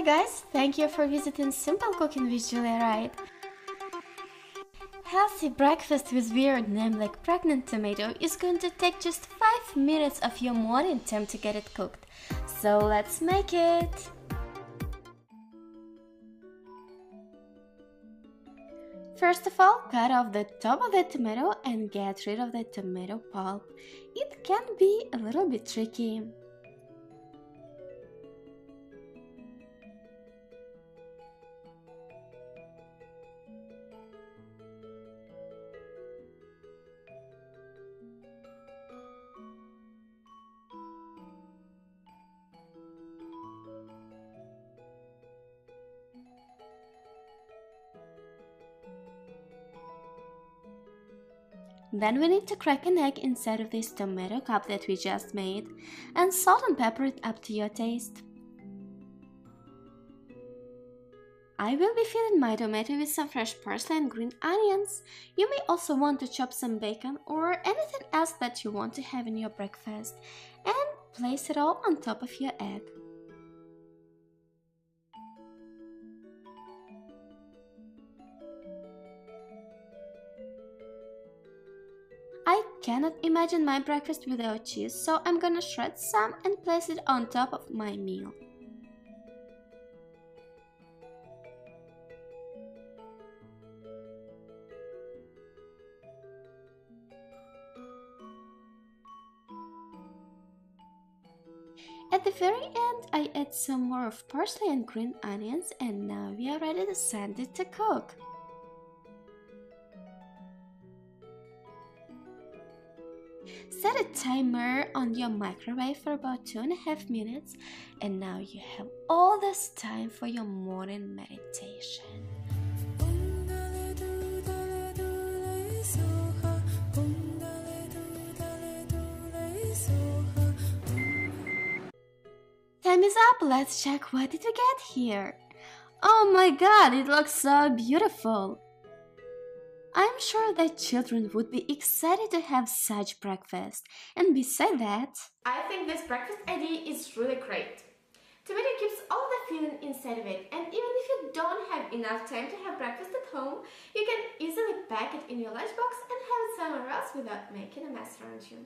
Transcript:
Hi guys, thank you for visiting Simple Cooking with Julia Wright. Healthy breakfast with weird name like pregnant tomato is going to take just 5 minutes of your morning time to get it cooked. So let's make it! First of all, cut off the top of the tomato and get rid of the tomato pulp. It can be a little bit tricky. Then we need to crack an egg inside of this tomato cup that we just made and salt and pepper it up to your taste. I will be filling my tomato with some fresh parsley and green onions. You may also want to chop some bacon or anything else that you want to have in your breakfast and place it all on top of your egg. I cannot imagine my breakfast without cheese, so I'm gonna shred some and place it on top of my meal. At the very end, I add some more of parsley and green onions, and now we are ready to send it to cook. Set a timer on your microwave for about 2.5 minutes, and now you have all this time for your morning meditation. Time is up, let's check what did we get here. Oh my god, it looks so beautiful! I'm sure that children would be excited to have such breakfast. And besides that, I think this breakfast idea is really great. Tomato keeps all the filling inside of it, and even if you don't have enough time to have breakfast at home, you can easily pack it in your lunchbox and have it somewhere else without making a mess around you.